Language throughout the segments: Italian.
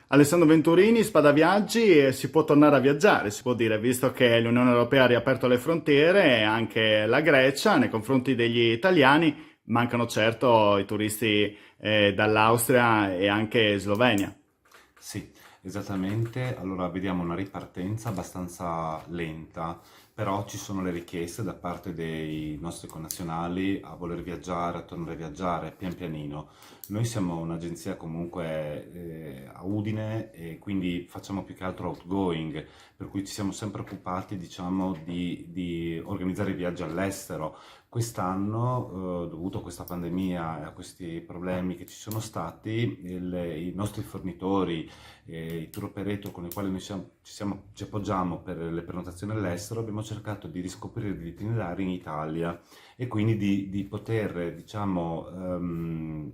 Alessandro Venturini, Spada Viaggi, si può tornare a viaggiare, si può dire, visto che l'Unione Europea ha riaperto le frontiere, e anche la Grecia, nei confronti degli italiani, mancano certo i turisti dall'Austria e anche Slovenia. Sì, esattamente. Allora vediamo una ripartenza abbastanza lenta, però ci sono le richieste da parte dei nostri connazionali a voler viaggiare, a tornare a viaggiare pian pianino. Noi siamo un'agenzia comunque a Udine e quindi facciamo più che altro outgoing, per cui ci siamo sempre occupati, diciamo, di organizzare i viaggi all'estero. Quest'anno, dovuto a questa pandemia e a questi problemi che ci sono stati, i nostri fornitori i tour operator con i quali noi ci appoggiamo per le prenotazioni all'estero, abbiamo cercato di riscoprire degli itinerari in Italia e quindi di poter, diciamo,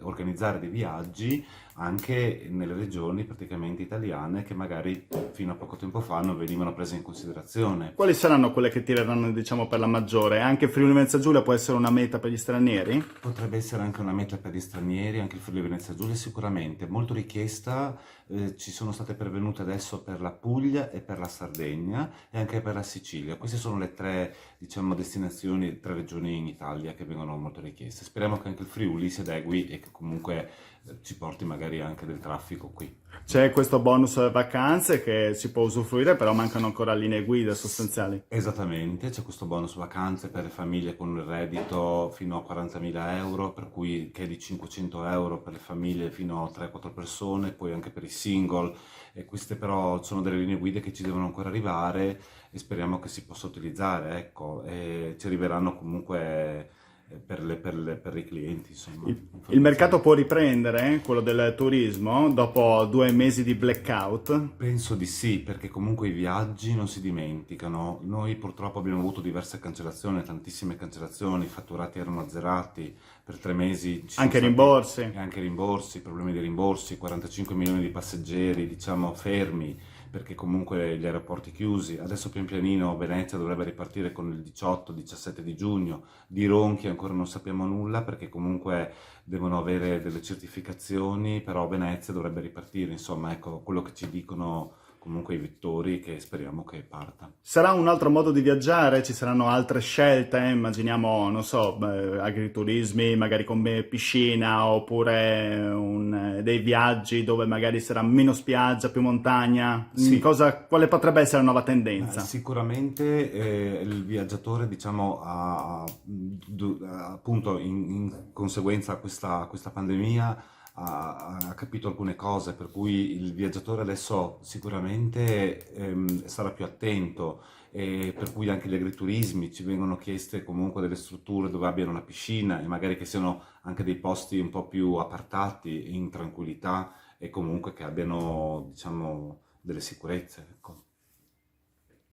organizzare dei viaggi anche nelle regioni praticamente italiane che magari fino a poco tempo fa non venivano prese in considerazione. Quali saranno quelle che tireranno, diciamo, per la maggiore? Anche Friuli Venezia Giulia può essere una meta per gli stranieri? Potrebbe essere anche una meta per gli stranieri, anche il Friuli Venezia Giulia sicuramente, molto richiesta, ci sono state pervenute adesso per la Puglia e per la Sardegna e anche per la Sicilia. Queste sono le tre, diciamo, destinazioni, tre regioni in Italia che vengono molto richieste. Speriamo che anche il Friuli si adegui e che comunque ci porti magari anche del traffico qui. C'è questo bonus vacanze che si può usufruire, però mancano ancora linee guida sostanziali. Esattamente, c'è questo bonus vacanze per le famiglie con un reddito fino a 40.000 euro, per cui che è di 500 euro per le famiglie fino a 3-4 persone, poi anche per i single, e queste però sono delle linee guida che ci devono ancora arrivare e speriamo che si possa utilizzare, ecco, e ci arriveranno comunque per i clienti, insomma, Il informazioni. mercato può riprendere, quello del turismo, dopo 2 mesi di blackout? Penso di sì, perché comunque i viaggi non si dimenticano. Noi purtroppo abbiamo avuto diverse cancellazioni, tantissime cancellazioni, i fatturati erano azzerati, per 3 mesi ci sono Anche stati rimborsi? anche rimborsi, problemi di rimborsi, 45 milioni di passeggeri, diciamo, fermi, perché comunque gli aeroporti chiusi. Adesso pian pianino Venezia dovrebbe ripartire con il 18-17 di giugno, di Ronchi ancora non sappiamo nulla, perché comunque devono avere delle certificazioni, però Venezia dovrebbe ripartire, insomma, ecco quello che ci dicono comunque i vettori che speriamo che parta. Sarà un altro modo di viaggiare? Ci saranno altre scelte? Immaginiamo, non so, agriturismi, magari con piscina, oppure dei viaggi dove magari sarà meno spiaggia, più montagna. Sì, Quale potrebbe essere la nuova tendenza? sicuramente il viaggiatore, diciamo, appunto in conseguenza a questa pandemia ha capito alcune cose, per cui il viaggiatore adesso sicuramente sarà più attento e per cui anche gli agriturismi ci vengono chieste comunque delle strutture dove abbiano una piscina e magari che siano anche dei posti un po' più appartati, in tranquillità e comunque che abbiano, diciamo, delle sicurezze, ecco.